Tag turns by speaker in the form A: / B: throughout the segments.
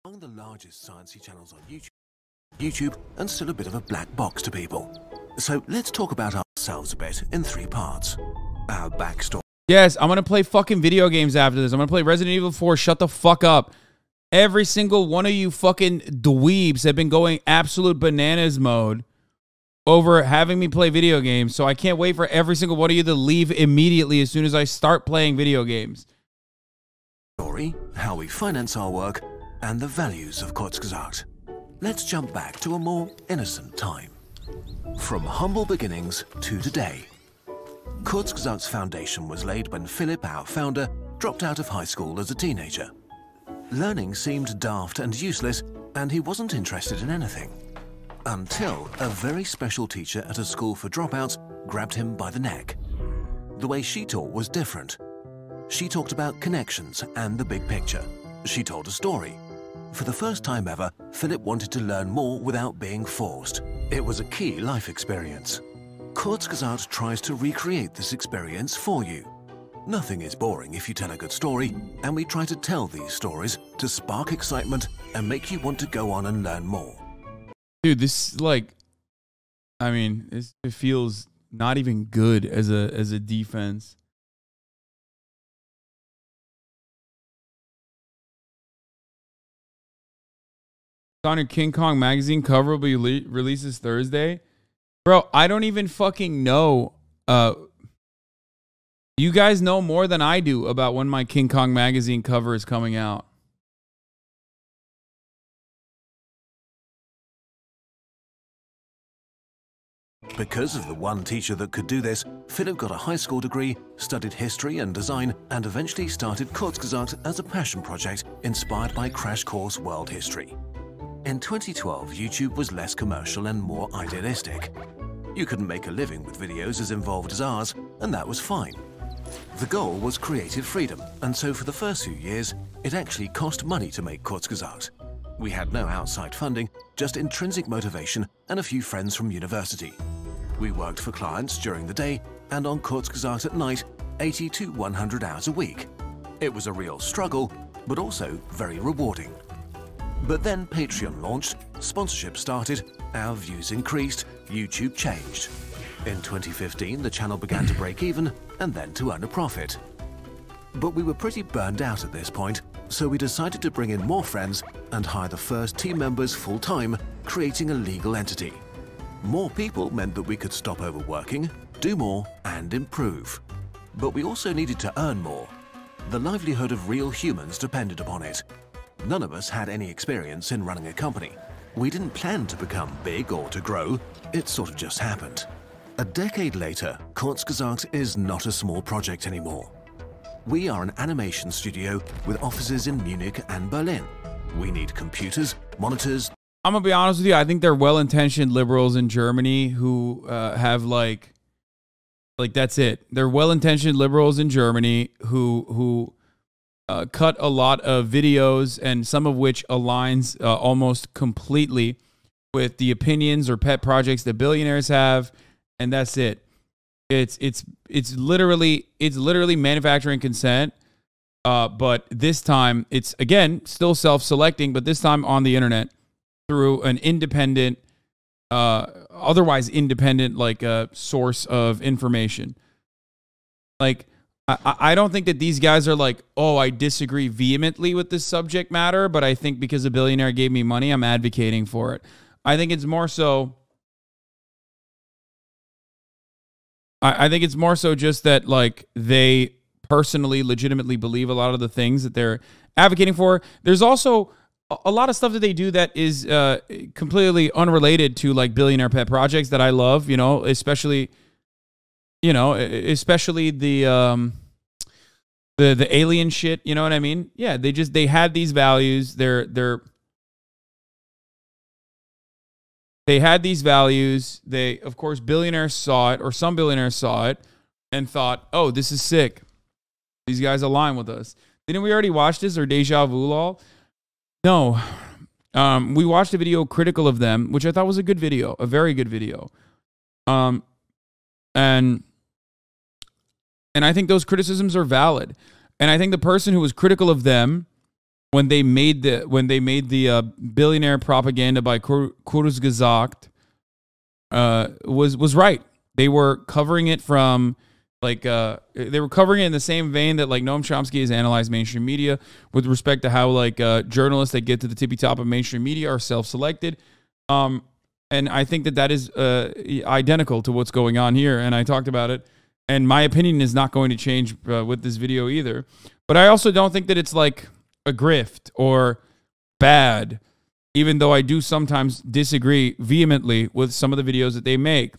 A: Among the largest sciencey channels on YouTube and still a bit of a black box to people. So let's talk about ourselves a bit in 3 parts. Our backstory.
B: Yes, I'm gonna play fucking video games after this. I'm gonna play Resident Evil 4. Shut the fuck up. Every single one of you fucking dweebs have been going absolute bananas mode over having me play video games, so I can't wait for every single one of you to leave immediately as soon as I start playing video games.
A: Story, how we finance our work, and the values of Kurzgesagt. Let's jump back to a more innocent time. From humble beginnings to today. Kurzgesagt's foundation was laid when Philip, our founder, dropped out of high school as a teenager. Learning seemed daft and useless, and he wasn't interested in anything. Until a very special teacher at a school for dropouts grabbed him by the neck. The way she taught was different. She talked about connections and the big picture. She told a story. For the first time ever, Philip wanted to learn more without being forced. It was a key life experience. Kurzgesagt tries to recreate this experience for you. Nothing is boring if you tell a good story, and we try to tell these stories to spark excitement and make you want to go on and learn more.
B: Dude, this is like, I mean, it feels not even good as a defense. It's on your King Kong magazine cover will be releases Thursday. Bro, I don't even fucking know. You guys know more than I do about when my King Kong magazine cover is coming out.
A: Because of the one teacher that could do this, Philip got a high school degree, studied history and design, and eventually started Kurzgesagt as a passion project inspired by Crash Course World History. In 2012, YouTube was less commercial and more idealistic. You couldn't make a living with videos as involved as ours, and that was fine. The goal was creative freedom, and so for the first few years, it actually cost money to make Kurzgesagt. We had no outside funding, just intrinsic motivation and a few friends from university. We worked for clients during the day and on Kurzgesagt at night, 80 to 100 hours a week. It was a real struggle, but also very rewarding. But then Patreon launched, sponsorship started, our views increased, YouTube changed. In 2015, the channel began to break even and then to earn a profit. But we were pretty burned out at this point, so we decided to bring in more friends and hire the first team members full-time, creating a legal entity. More people meant that we could stop overworking, do more, and improve. But we also needed to earn more. The livelihood of real humans depended upon it. None of us had any experience in running a company. We didn't plan to become big or to grow, it sort of just happened. A decade later, Kurzgesagt is not a small project anymore. We are an animation studio with offices in Munich and Berlin. We need computers, monitors.
B: I'm gonna be honest with you. I think they're well-intentioned liberals in Germany who have like that's it. They're well-intentioned liberals in Germany who cut a lot of videos, and some of which aligns almost completely with the opinions or pet projects that billionaires have, and that's it. It's literally manufacturing consent, but this time it's again still self-selecting, but this time on the internet through an independent, otherwise independent like a source of information. Like I don't think that these guys are like, oh, I disagree vehemently with this subject matter, but I think because a billionaire gave me money, I'm advocating for it. I think it's more so. I think it's more so just that like they personally, legitimately believe a lot of the things that they're advocating for. There's also a lot of stuff that they do that is completely unrelated to like billionaire pet projects that I love, you know, especially the alien shit, you know what I mean? Yeah, they had these values. They had these values. They, of course, billionaires saw it, or some billionaires saw it and thought, oh, this is sick. These guys align with us. Didn't we already watch this, or deja vu lol? No. We watched a video critical of them, which I thought was a good video, a very good video. And I think those criticisms are valid. And I think the person who was critical of them when they made the billionaire propaganda by Kurzgesagt was right. They were covering it from they were covering it in the same vein that like Noam Chomsky has analyzed mainstream media with respect to how like journalists that get to the tippy top of mainstream media are self-selected. And I think that is identical to what's going on here. And I talked about it. And my opinion is not going to change with this video either. But I also don't think that it's like a grift or bad, even though I do sometimes disagree vehemently with some of the videos that they make.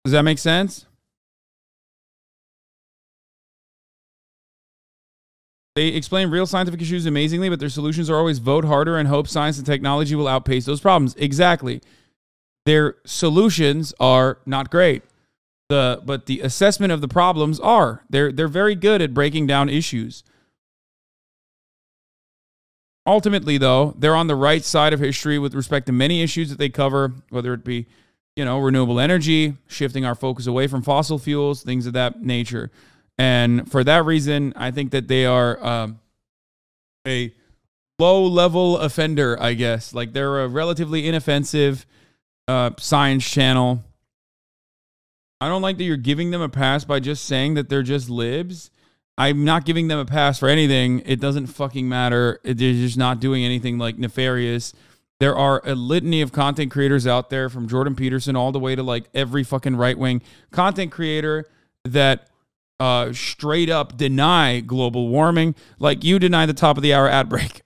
B: Does that make sense? They explain real scientific issues amazingly, but their solutions are always vote harder and hope science and technology will outpace those problems. Exactly. Their solutions are not great. But the assessment of the problems are. They're very good at breaking down issues. Ultimately, though, they're on the right side of history with respect to many issues that they cover, whether it be, renewable energy, shifting our focus away from fossil fuels, things of that nature. And for that reason, I think that they are a low-level offender, I guess. Like, they're a relatively inoffensive science channel. I don't like that you're giving them a pass by just saying that they're just libs. I'm not giving them a pass for anything. It doesn't fucking matter. They're just not doing anything like nefarious. There are a litany of content creators out there, from Jordan Peterson all the way to like every fucking right-wing content creator that straight up deny global warming. Like, you deny the top of the hour ad break.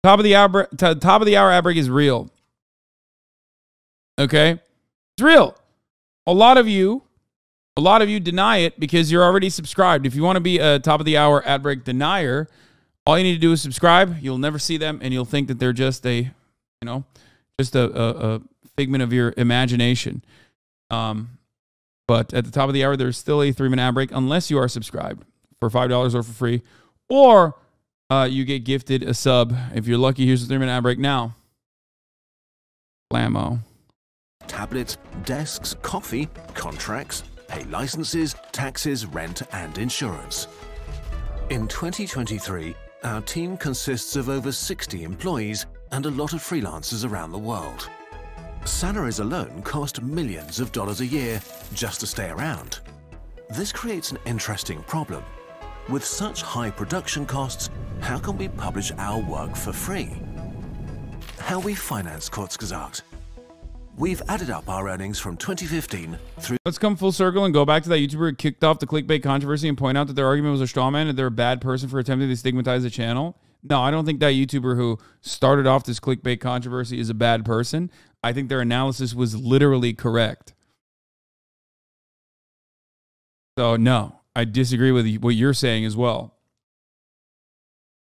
B: Top of the hour ad break is real. Okay? It's real. A lot of you deny it because you're already subscribed. If you want to be a top of the hour ad break denier, all you need to do is subscribe. You'll never see them, and you'll think that they're just a figment of your imagination. But at the top of the hour, there's still a 3-minute ad break unless you are subscribed for $5 or for free, or you get gifted a sub. If you're lucky, here's a 3-minute ad break now. Blammo.
A: Tablets, desks, coffee, contracts, pay licenses, taxes, rent, and insurance. In 2023, our team consists of over 60 employees and a lot of freelancers around the world. Salaries alone cost millions of dollars a year just to stay around. This creates an interesting problem. With such high production costs, how can we publish our work for free? How we finance Kurzgesagt. We've added up our earnings from 2015 through...
B: Let's come full circle and go back to that YouTuber who kicked off the clickbait controversy and point out that their argument was a straw man and they're a bad person for attempting to stigmatize the channel. No, I don't think that YouTuber who started off this clickbait controversy is a bad person. I think their analysis was literally correct. So, no, I disagree with what you're saying as well.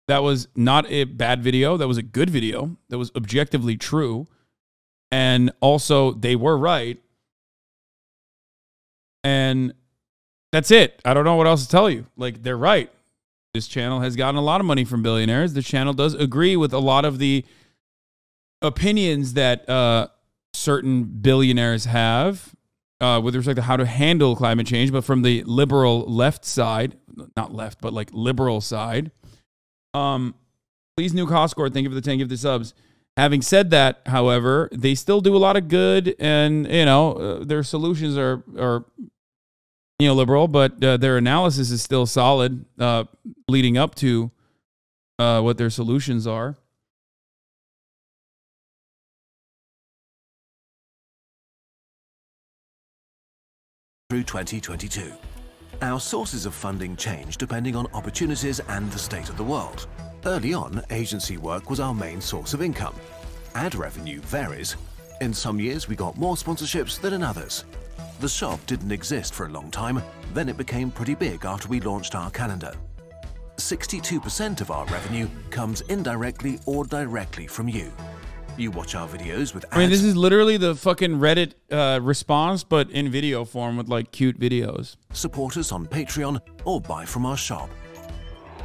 B: That was not a bad video. That was a good video. That was objectively true. And also, they were right. And that's it. I don't know what else to tell you. Like, they're right. This channel has gotten a lot of money from billionaires. The channel does agree with a lot of the opinions that certain billionaires have with respect to how to handle climate change, but from the liberal left side, not left, but like liberal side. Please, Nuke Hoscore, thank you for the 10 gifted subs. Having said that, however, they still do a lot of good, and their solutions are neoliberal, but their analysis is still solid, leading up to what their solutions are.
A: Through 2022. Our sources of funding change depending on opportunities and the state of the world. Early on, agency work was our main source of income. Ad revenue varies. In some years, we got more sponsorships than in others. The shop didn't exist for a long time, then it became pretty big after we launched our calendar. 62% of our revenue comes indirectly or directly from you. You watch our videos with ads.
B: I mean, this is literally the fucking Reddit response, but in video form with like cute videos.
A: Support us on Patreon or buy from our shop.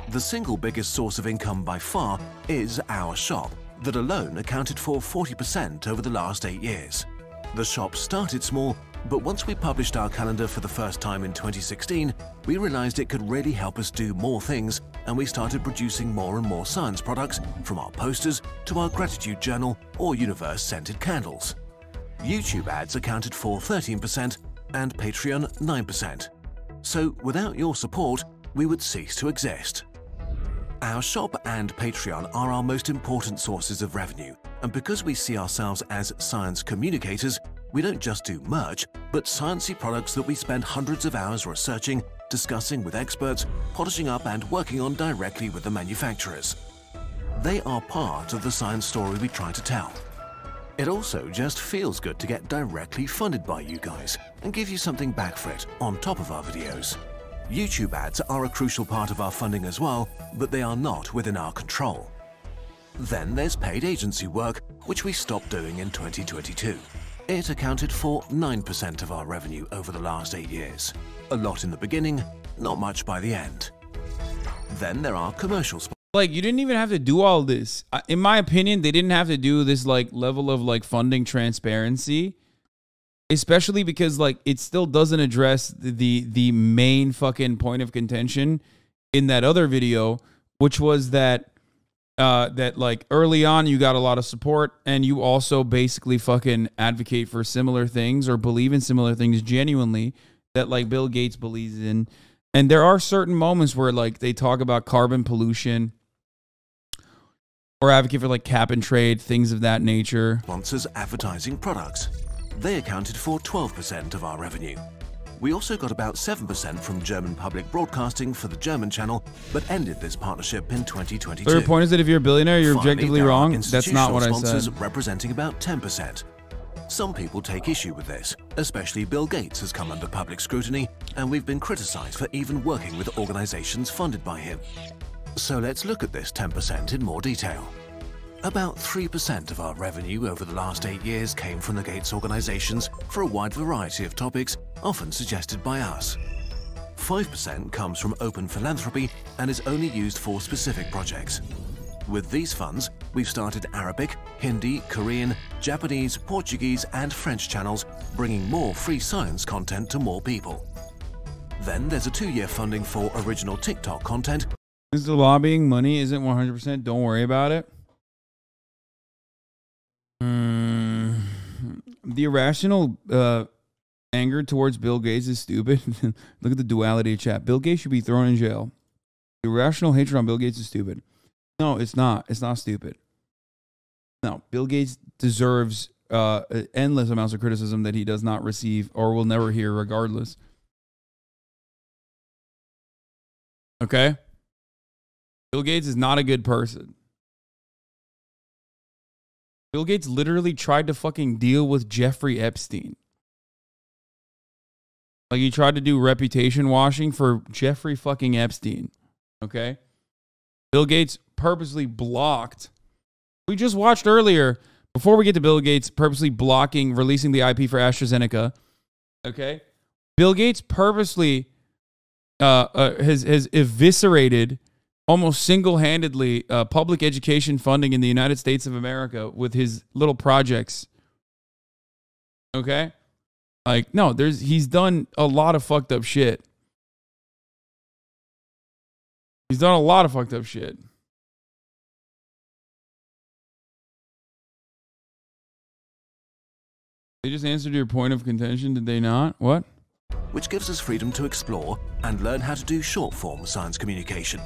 A: The single biggest source of income by far is our shop, that alone accounted for 40% over the last 8 years. The shop started small, But once we published our calendar for the first time in 2016, we realized it could really help us do more things, and we started producing more and more science products, from our posters to our gratitude journal or universe-scented candles. YouTube ads accounted for 13% and Patreon 9%. So without your support, we would cease to exist. Our shop and Patreon are our most important sources of revenue, and because we see ourselves as science communicators, we don't just do merch, but sciencey products that we spend hundreds of hours researching, discussing with experts, polishing up and working on directly with the manufacturers. They are part of the science story we try to tell. It also just feels good to get directly funded by you guys and give you something back for it on top of our videos. YouTube ads are a crucial part of our funding as well, but they are not within our control. Then there's paid agency work, which we stopped doing in 2022. It accounted for 9% of our revenue over the last 8 years. A lot in the beginning, not much by the end. Then there are commercial sponsors.
B: Like, you didn't even have to do all this. In my opinion, they didn't have to do this like level of like funding transparency, especially because like it still doesn't address the main fucking point of contention in that other video, which was that that like early on you got a lot of support and you also basically fucking advocate for similar things or believe in similar things genuinely that like Bill Gates believes in. And there are certain moments where like they talk about carbon pollution or advocate for like cap and trade, things of that nature.
A: Sponsors advertising products. They accounted for 12% of our revenue. We also got about 7% from German public broadcasting for the German channel, but ended this partnership in 2022.
B: So your point is that if you're a billionaire, you're
A: Finally,
B: objectively
A: there are
B: wrong? That's not what I
A: sponsors
B: said.
A: representing about 10%. Some people take issue with this, especially Bill Gates has come under public scrutiny, and we've been criticized for even working with organizations funded by him. So let's look at this 10% in more detail. About 3% of our revenue over the last 8 years came from the Gates organizations for a wide variety of topics, often suggested by us. 5% comes from open philanthropy and is only used for specific projects. With these funds, we've started Arabic, Hindi, Korean, Japanese, Portuguese, and French channels, bringing more free science content to more people. Then there's a 2-year funding for original TikTok content.
B: Is the lobbying money isn't 100%? Don't worry about it. The irrational anger towards Bill Gates is stupid. Look at the duality of chat. Bill Gates should be thrown in jail. The irrational hatred on Bill Gates is stupid. No, it's not. It's not stupid. No, Bill Gates deserves endless amounts of criticism that he does not receive or will never hear regardless. Okay? Bill Gates is not a good person. Bill Gates literally tried to fucking deal with Jeffrey Epstein. Like, he tried to do reputation washing for Jeffrey fucking Epstein. Okay? Bill Gates purposely blocked. We just watched earlier, before we get to Bill Gates purposely blocking releasing the IP for AstraZeneca. Okay? Bill Gates purposely has eviscerated almost single-handedly public education funding in the United States of America with his little projects. Okay? Like, no, he's done a lot of fucked up shit. He's done a lot of fucked up shit. They just answered your point of contention, did they not? What?
A: Which gives us freedom to explore and learn how to do short-form science communication.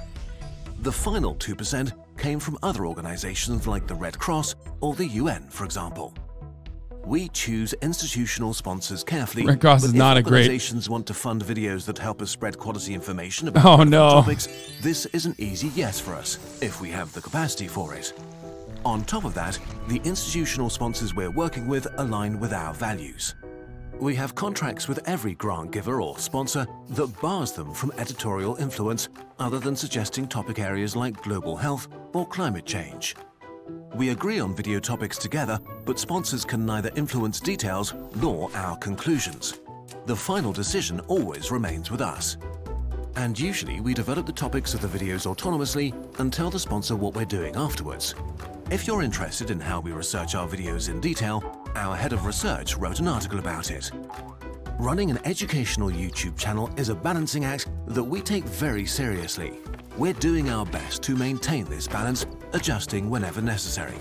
A: The final 2% came from other organizations like the Red Cross or the UN, for example. We choose institutional sponsors carefully.
B: Red Cross is not a great...
A: organizations want to fund videos that help us spread quality information about topics, this is an easy yes for us, if we have the capacity for it. On top of that, the institutional sponsors we're working with align with our values. We have contracts with every grant giver or sponsor that bars them from editorial influence other than suggesting topic areas like global health or climate change. We agree on video topics together, but sponsors can neither influence details nor our conclusions. The final decision always remains with us. And usually we develop the topics of the videos autonomously and tell the sponsor what we're doing afterwards. If you're interested in how we research our videos in detail, our head of research wrote an article about it. Running an educational YouTube channel is a balancing act that we take very seriously. We're doing our best to maintain this balance, adjusting whenever necessary.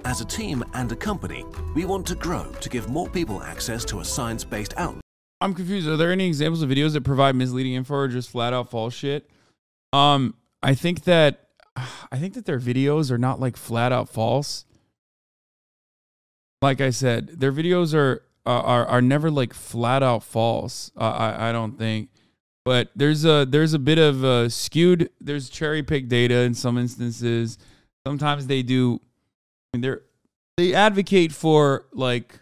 A: As a team and a company, we want to grow to give more people access to a science-based outlook.
B: I'm confused. Are there any examples of videos that provide misleading info or just flat out false shit? I think that their videos are not like flat out false. Like I said, their videos are never like flat out false. I don't think. But there's a bit of skewed. There's cherry picked data in some instances. Sometimes they do. I mean, they advocate for like.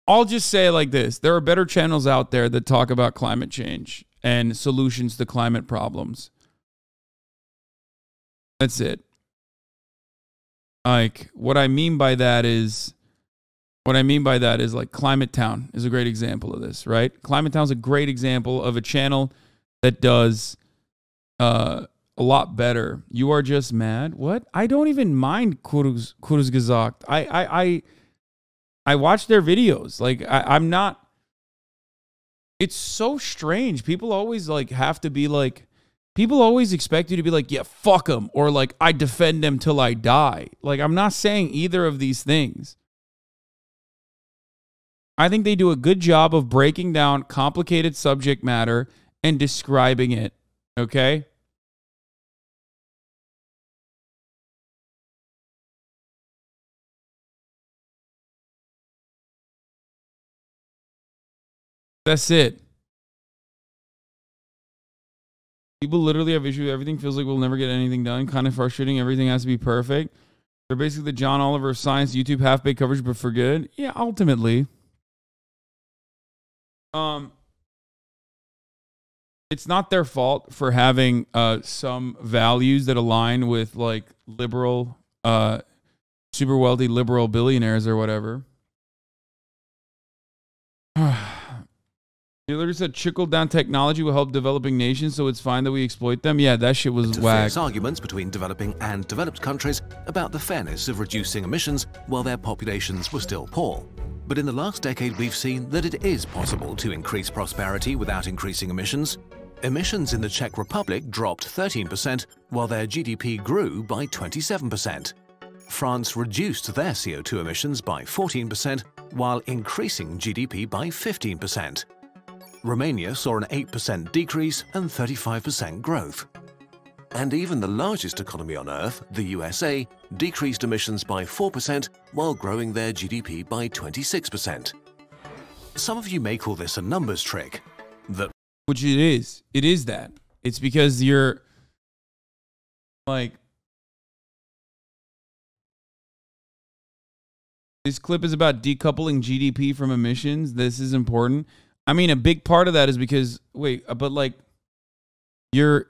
B: I'll just say it like this: there are better channels out there that talk about climate change and solutions to climate problems. That's it. Like what I mean by that is like Climate Town is a great example of this, right? Climate Town is a great example of a channel that does a lot better. You are just mad. What? I don't even mind Kurzgesagt. I watch their videos. Like I'm not. It's so strange. People always like have to be like. People always expect you to be like, yeah, fuck them, or like I defend them till I die. Like I'm not saying either of these things. I think they do a good job of breaking down complicated subject matter and describing it. Okay? That's it. People literally have issues. Everything feels like we'll never get anything done. Kind of frustrating. Everything has to be perfect. They're basically the John Oliver of science YouTube half-baked coverage, but for good. Yeah, ultimately. It's not their fault for having some values that align with like liberal, super wealthy liberal billionaires or whatever. You literally said trickle-down technology will help developing nations, so it's fine that we exploit them. Yeah, that shit was whack.
A: Arguments between developing and developed countries about the fairness of reducing emissions while their populations were still poor. But in the last decade, we've seen that it is possible to increase prosperity without increasing emissions. Emissions in the Czech Republic dropped 13%, while their GDP grew by 27%. France reduced their CO2 emissions by 14%, while increasing GDP by 15%. Romania saw an 8% decrease and 35% growth. And even the largest economy on Earth, the USA, decreased emissions by 4% while growing their GDP by 26%. Some of you may call this a numbers trick.
B: Which it is. It is that. It's because you're like... This clip is about decoupling GDP from emissions. This is important. I mean, a big part of that is because but like you're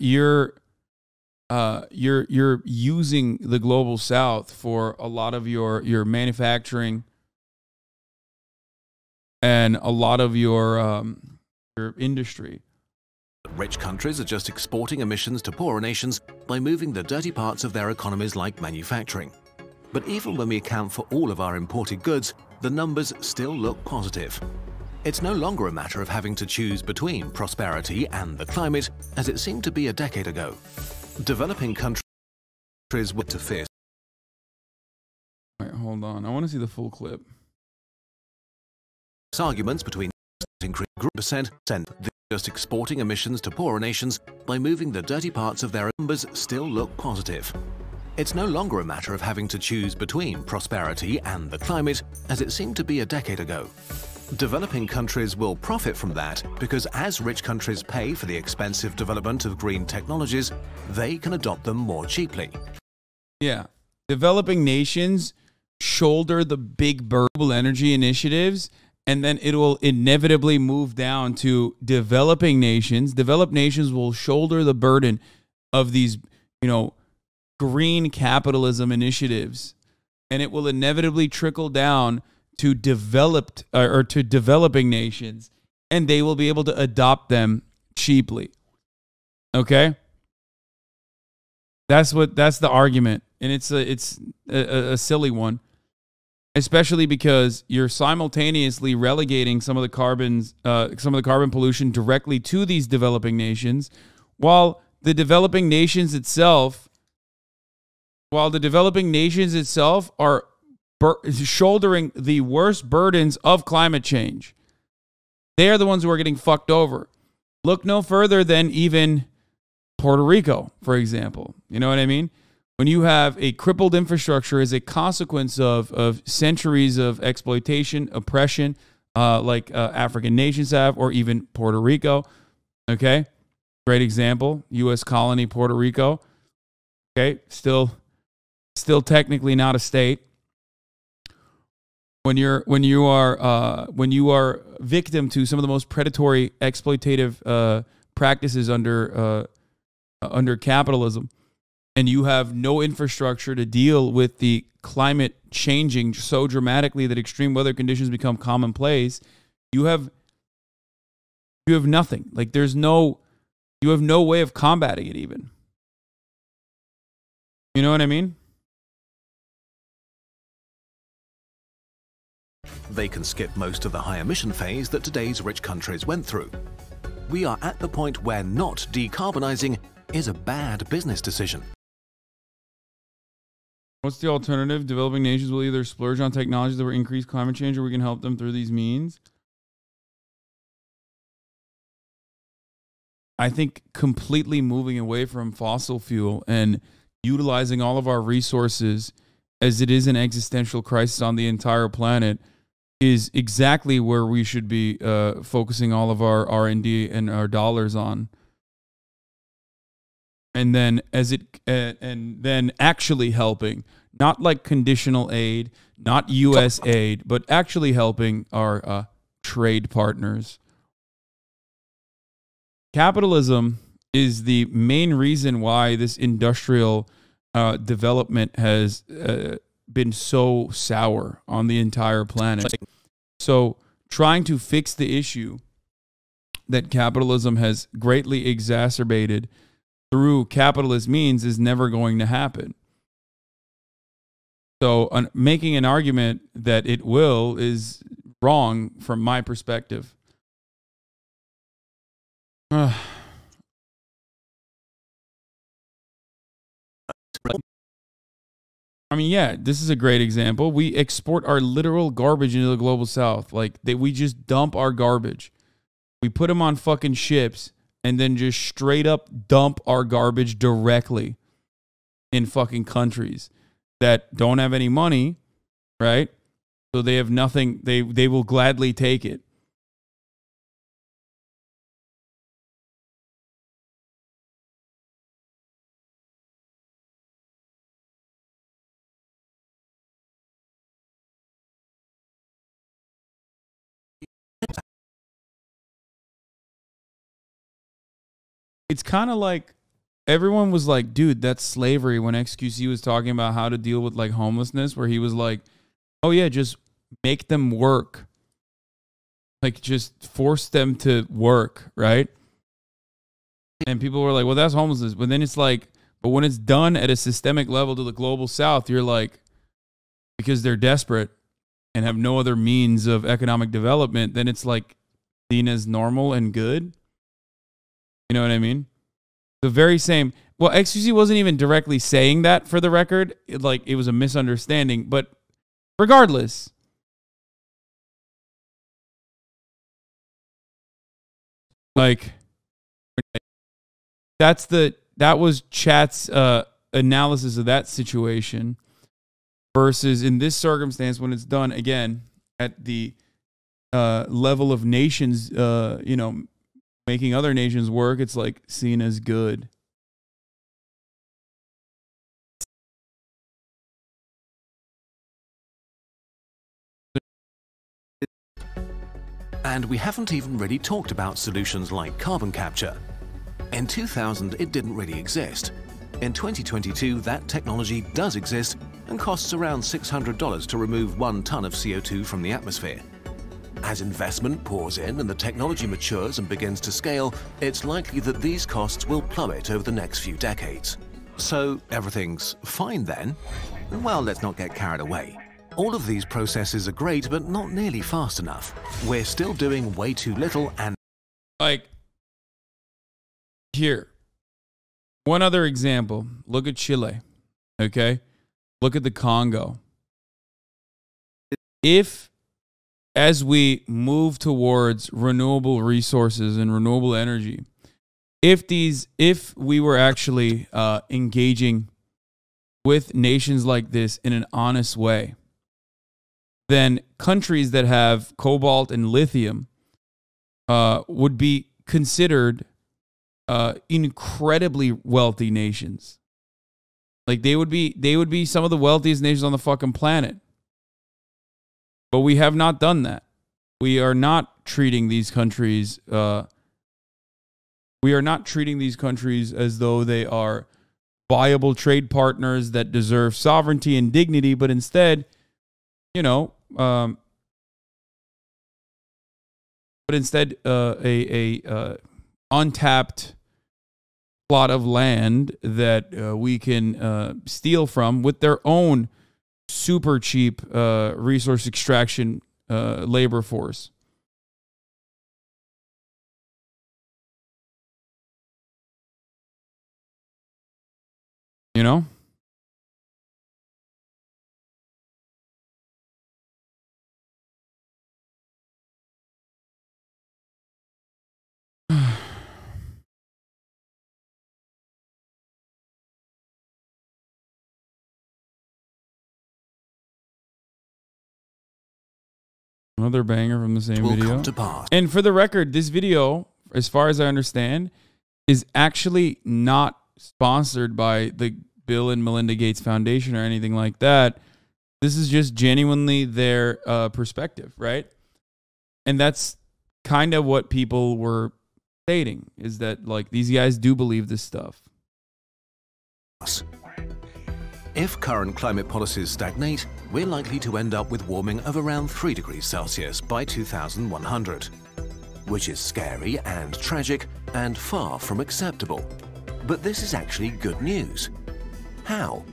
B: using the global south for a lot of your manufacturing and a lot of your industry.
A: Rich countries are just exporting emissions to poorer nations by moving the dirty parts of their economies like manufacturing. But even when we account for all of our imported goods, the numbers still look positive. It's no longer a matter of having to choose between prosperity and the climate, as it seemed to be a decade ago. Developing countries were to face.
B: Wait, hold on. I want to see the full clip.
A: Arguments between percent just exporting emissions to poorer nations by moving the dirty parts of their numbers still look positive. It's no longer a matter of having to choose between prosperity and the climate, as it seemed to be a decade ago. Developing countries will profit from that because as rich countries pay for the expensive development of green technologies, they can adopt them more cheaply.
B: Yeah. Developing nations shoulder the big renewable energy initiatives, and then it will inevitably move down to developing nations. Developed nations will shoulder the burden of these, green capitalism initiatives, and it will inevitably trickle down to developed or to developing nations, and they will be able to adopt them cheaply. Okay? That's the argument, and it's a silly one. especially because you're simultaneously relegating some of the carbon pollution directly to these developing nations, while the developing nations itself are shouldering the worst burdens of climate change. They are the ones who are getting fucked over. Look no further than even Puerto Rico, for example. You know what I mean? When you have a crippled infrastructure as a consequence of centuries of exploitation, oppression, like African nations have, or even Puerto Rico. Okay? Great example. U.S. colony, Puerto Rico. Okay? Still technically not a state. When you are victim to some of the most predatory, exploitative practices under capitalism, and you have no infrastructure to deal with the climate changing so dramatically that extreme weather conditions become commonplace, you have nothing. Like you have no way of combating it even. You know what I mean?
A: They can skip most of the high emission phase that today's rich countries went through. We are at the point where not decarbonizing is a bad business decision.
B: What's the alternative? Developing nations will either splurge on technologies that will increase climate change, or we can help them through these means. I think completely moving away from fossil fuel and utilizing all of our resources as it is an existential crisis on the entire planet is exactly where we should be focusing all of our R&D and our dollars on. And then actually helping, not like conditional aid, not U.S. aid, but actually helping our trade partners. Capitalism is the main reason why this industrial development has been so sour on the entire planet. So trying to fix the issue that capitalism has greatly exacerbated through capitalist means is never going to happen. So making an argument that it will is wrong from my perspective. I mean, yeah, this is a great example. We export our literal garbage into the global south. Like, we just dump our garbage. We put them on fucking ships and then just straight up dump our garbage directly in fucking countries that don't have any money, right? So they have nothing. They will gladly take it. It's kind of like everyone was like, dude, that's slavery, when XQC was talking about how to deal with like homelessness, where he was like, oh yeah, just make them work. Like, just force them to work, right? And people were like, well, that's homelessness. But then it's like, but when it's done at a systemic level to the global south, you're like, because they're desperate and have no other means of economic development, then it's like seen as normal and good. You know what I mean? The very same. Well, XQC wasn't even directly saying that, for the record. It was a misunderstanding. But regardless, like, that was Chat's analysis of that situation, versus in this circumstance, when it's done again at the level of nations, making other nations work, it's like seen as good.
A: And we haven't even really talked about solutions like carbon capture. In 2000, it didn't really exist. In 2022, that technology does exist and costs around $600 to remove 1 ton of CO2 from the atmosphere. As investment pours in and the technology matures and begins to scale, it's likely that these costs will plummet over the next few decades. So everything's fine then? Well, let's not get carried away. All of these processes are great, but not nearly fast enough. We're still doing way too little and...
B: Like, here. One other example. Look at Chile, okay? Look at the Congo. If, as we move towards renewable resources and renewable energy, if we were actually engaging with nations like this in an honest way, then countries that have cobalt and lithium would be considered incredibly wealthy nations. Like they would be some of the wealthiest nations on the fucking planet. But we have not done that. We are not treating these countries as though they are viable trade partners that deserve sovereignty and dignity, but instead, a untapped plot of land that we can steal from with their own super cheap resource extraction labor force. You know? Another banger from the same video. And for the record, this video, as far as I understand, is actually not sponsored by the Bill and Melinda Gates Foundation or anything like that. This is just genuinely their perspective, right? And that's kind of what people were stating, is that like these guys do believe this stuff.
A: If current climate policies stagnate, we're likely to end up with warming of around 3 degrees Celsius by 2100, which is scary and tragic and far from acceptable. But this is actually good news. How?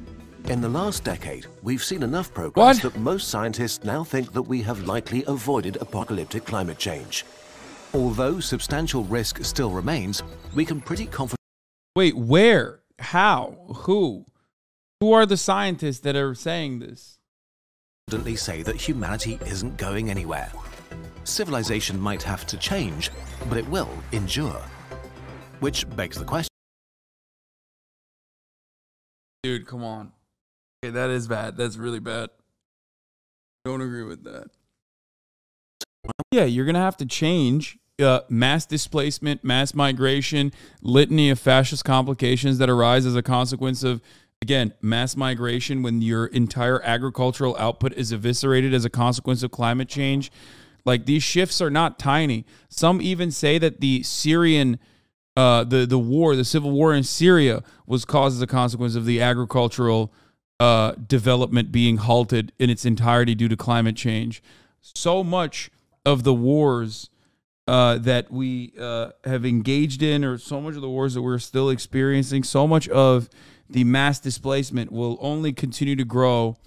A: In the last decade, we've seen enough progress that most scientists now think that we have likely avoided apocalyptic climate change. Although substantial risk still remains, we can pretty confidently...
B: Wait, where? How? Who? Who are the scientists that are saying this?
A: Say that humanity isn't going anywhere. Civilization might have to change, but it will endure. Which begs the question.
B: Dude, come on. Okay, that is bad. That's really bad. Don't agree with that. Yeah, you're going to have to change. Mass displacement, mass migration, litany of fascist complications that arise as a consequence of, again, mass migration when your entire agricultural output is eviscerated as a consequence of climate change. Like, these shifts are not tiny. Some even say that the Syrian, the civil war in Syria was caused as a consequence of the agricultural development being halted in its entirety due to climate change. So much of the wars that we have engaged in, or so much of the wars that we're still experiencing, so much of the mass displacement will only continue to grow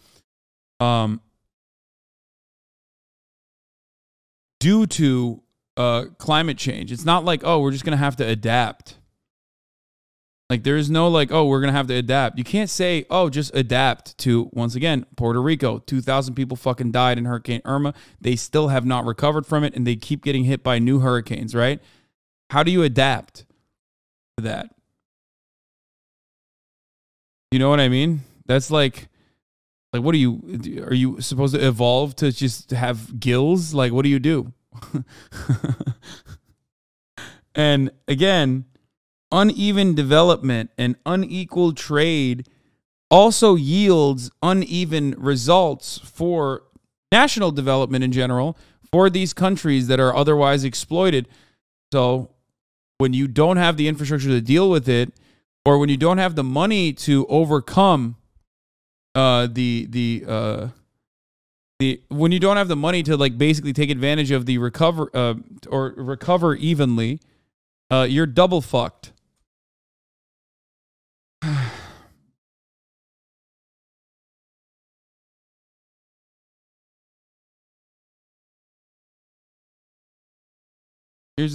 B: due to climate change. It's not like, oh, we're just going to have to adapt. Like, there is no like, oh, we're going to have to adapt. You can't say, oh, just adapt to, once again, Puerto Rico. 2,000 people fucking died in Hurricane Irma. They still have not recovered from it, and they keep getting hit by new hurricanes, right? How do you adapt to that? You know what I mean? That's like what are you supposed to evolve to just have gills? Like, what do you do? And again, uneven development and unequal trade also yields uneven results for national development in general for these countries that are otherwise exploited. So when you don't have the infrastructure to deal with it, or when you don't have the money to overcome when you don't have the money to like basically take advantage of the recover evenly, you're double fucked.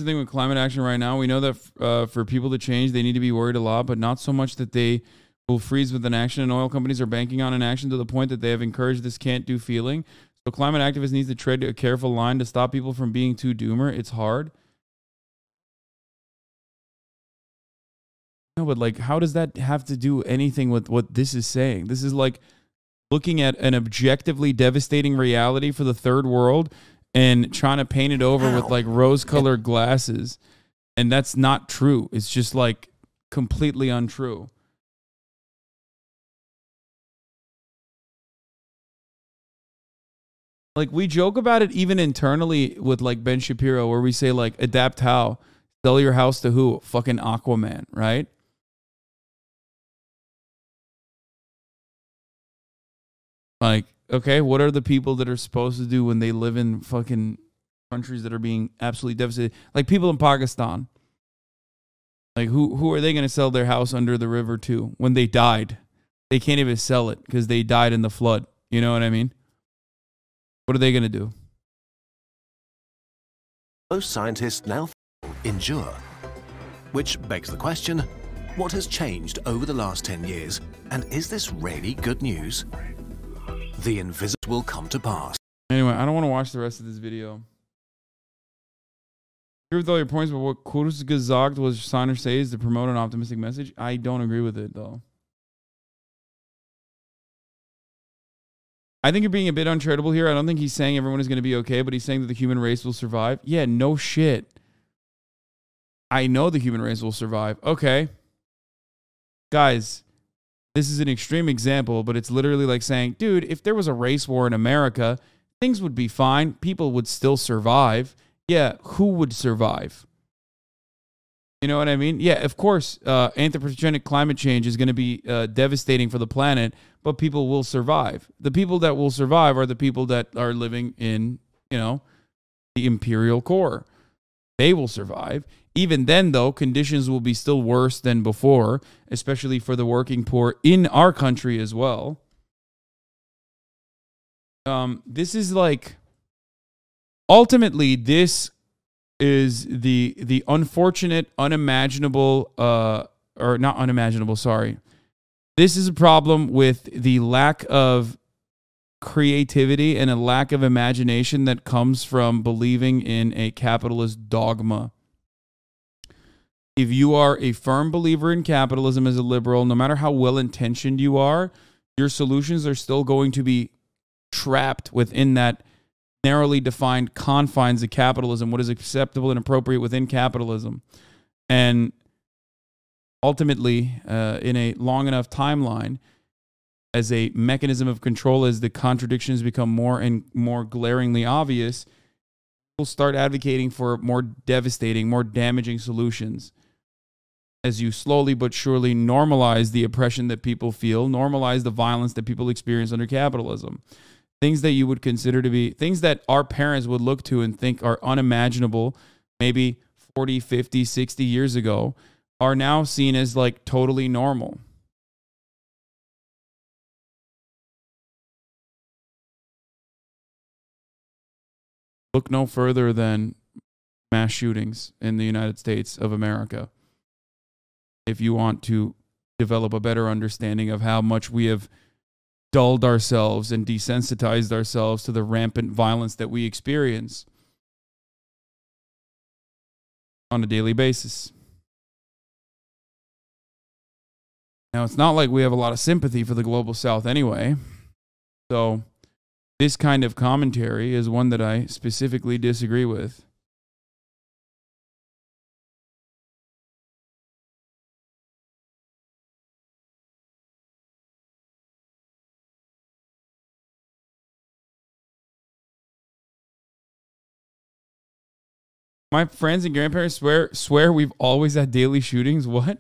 B: the thing with climate action right now. We know that for people to change, they need to be worried a lot, but not so much that they will freeze with inaction. And oil companies are banking on inaction to the point that they have encouraged this can't-do feeling. So climate activists need to tread a careful line to stop people from being too doomer. It's hard. No, but like, how does that have to do anything with what this is saying? This is like looking at an objectively devastating reality for the third world and trying to paint it over with like rose-colored glasses. And that's not true. It's just like completely untrue. Like, we joke about it even internally with like Ben Shapiro, where we say like, adapt how? Sell your house to who? Fucking Aquaman, right? Like, okay, what are the people that are supposed to do when they live in fucking countries that are being absolutely devastated? Like people in Pakistan. Like who are they going to sell their house under the river to when they died? They can't even sell it because they died in the flood. You know what I mean? What are they going to do?
A: Most scientists now endure. Which begs the question, what has changed over the last 10 years? And is this really good news? The invisible will come to pass.
B: Anyway, I don't want to watch the rest of this video. I agree with all your points, but what Kurzgesagt was Sander says to promote an optimistic message. I don't agree with it, though. I think you're being a bit uncharitable here. I don't think he's saying everyone is going to be okay, but he's saying that the human race will survive. Yeah, no shit. I know the human race will survive. Okay. Guys, this is an extreme example, but it's literally like saying, dude, if there was a race war in America, things would be fine. People would still survive. Yeah, who would survive? You know what I mean? Yeah, of course, anthropogenic climate change is going to be devastating for the planet, but people will survive. The people that will survive are the people that are living in, you know, the imperial core. They will survive. Even then, though, conditions will be still worse than before, especially for the working poor in our country as well. This is like, ultimately, this is the unfortunate, unimaginable, or not unimaginable, sorry. This is a problem with the lack of creativity and a lack of imagination that comes from believing in a capitalist dogma. If you are a firm believer in capitalism as a liberal, no matter how well-intentioned you are, your solutions are still going to be trapped within that narrowly defined confines of capitalism, what is acceptable and appropriate within capitalism. And ultimately, in a long enough timeline, as a mechanism of control, as the contradictions become more and more glaringly obvious, we'll start advocating for more devastating, more damaging solutions. As you slowly but surely normalize the oppression that people feel, normalize the violence that people experience under capitalism. Things that you would consider to be, things that our parents would look to and think are unimaginable, maybe 40, 50, 60 years ago, are now seen as like totally normal. Look no further than mass shootings in the United States of America. If you want to develop a better understanding of how much we have dulled ourselves and desensitized ourselves to the rampant violence that we experience on a daily basis. Now, it's not like we have a lot of sympathy for the global south anyway. So this kind of commentary is one that I specifically disagree with. My friends and grandparents swear we've always had daily shootings. What?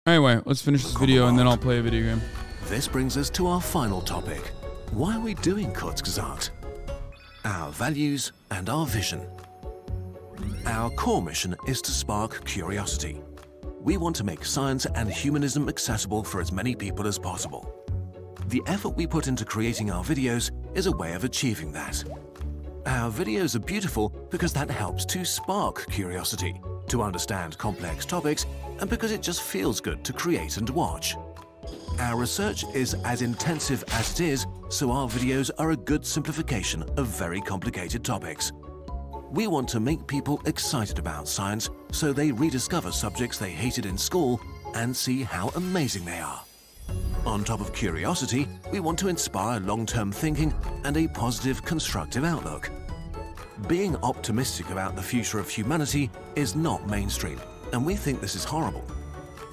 B: Anyway, let's finish this video and then I'll play a video game.
A: This brings us to our final topic. Why are we doing Kurzgesagt? Our values and our vision. Our core mission is to spark curiosity. We want to make science and humanism accessible for as many people as possible. The effort we put into creating our videos is a way of achieving that. Our videos are beautiful because that helps to spark curiosity, to understand complex topics, and because it just feels good to create and watch. Our research is as intensive as it is, so our videos are a good simplification of very complicated topics. We want to make people excited about science so they rediscover subjects they hated in school and see how amazing they are. On top of curiosity, we want to inspire long-term thinking and a positive, constructive outlook. Being optimistic about the future of humanity is not mainstream, and we think this is horrible.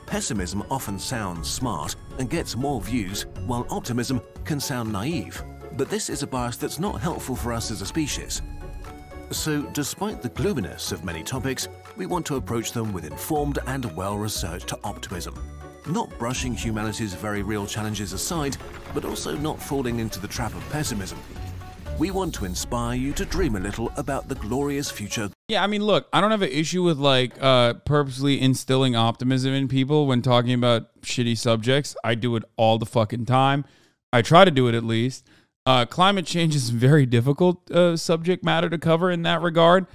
A: Pessimism often sounds smart and gets more views, while optimism can sound naive, but this is a bias that's not helpful for us as a species. So, despite the gloominess of many topics, we want to approach them with informed and well-researched optimism. Not brushing humanity's very real challenges aside, but also not falling into the trap of pessimism. We want to inspire you to dream a little about the glorious future.
B: Yeah, I mean, look, I don't have an issue with like purposely instilling optimism in people when talking about shitty subjects. I do it all the fucking time. I try to do it at least. Climate change is a very difficult subject matter to cover in that regard.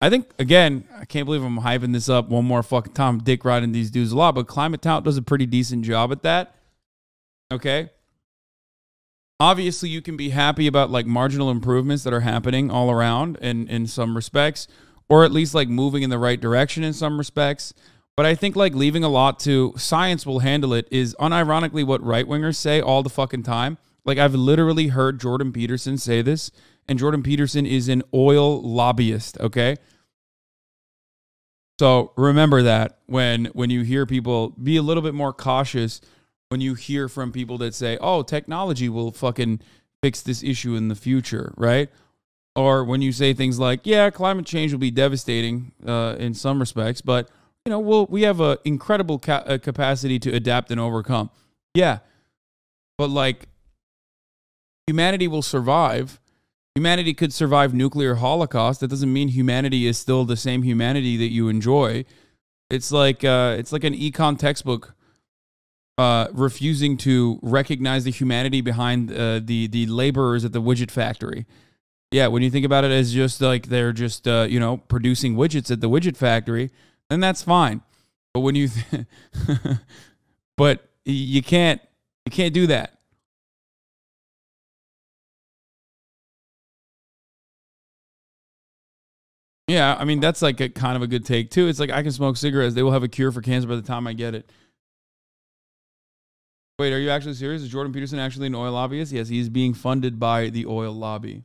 B: I think, again, I can't believe I'm hyping this up one more fucking time. I'm dick riding these dudes a lot, but Climate Tout does a pretty decent job at that. Okay? Obviously, you can be happy about like marginal improvements that are happening all around in some respects, or at least like moving in the right direction in some respects. But I think like leaving a lot to science will handle it is unironically what right-wingers say all the fucking time. Like I've literally heard Jordan Peterson say this, and Jordan Peterson is an oil lobbyist, okay? So remember that when you hear people, be a little bit more cautious when you hear from people that say, oh, technology will fucking fix this issue in the future, right? Or when you say things like, yeah, climate change will be devastating in some respects, but you know, we have an incredible capacity to adapt and overcome. Yeah, but like humanity will survive. Humanity could survive nuclear holocaust. That doesn't mean humanity is still the same humanity that you enjoy. It's like an econ textbook refusing to recognize the humanity behind the laborers at the widget factory. Yeah, when you think about it as just like they're just you know, producing widgets at the widget factory, then that's fine. But when you but you can't do that. Yeah, I mean, that's like a kind of a good take too. It's like I can smoke cigarettes. They will have a cure for cancer by the time I get it. Wait, are you actually serious? Is Jordan Peterson actually an oil lobbyist? Yes, he's being funded by the oil lobby.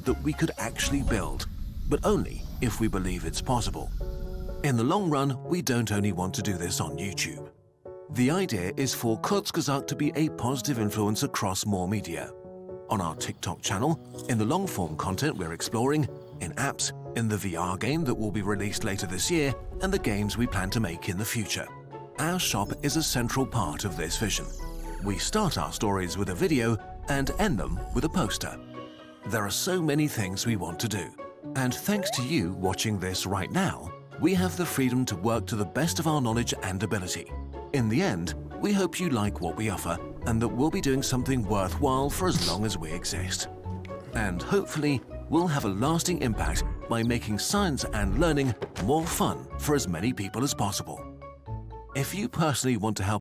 A: That we could actually build, but only if we believe it's possible. In the long run, we don't only want to do this on YouTube. The idea is for Kurzgesagt to be a positive influence across more media. On our TikTok channel, in the long-form content we're exploring, in apps, in the VR game that will be released later this year, and the games we plan to make in the future. Our shop is a central part of this vision. We start our stories with a video and end them with a poster. There are so many things we want to do, and thanks to you watching this right now, we have the freedom to work to the best of our knowledge and ability. In the end, we hope you like what we offer and that we'll be doing something worthwhile for as long as we exist. And hopefully, we'll have a lasting impact by making science and learning more fun for as many people as possible. If you personally want to help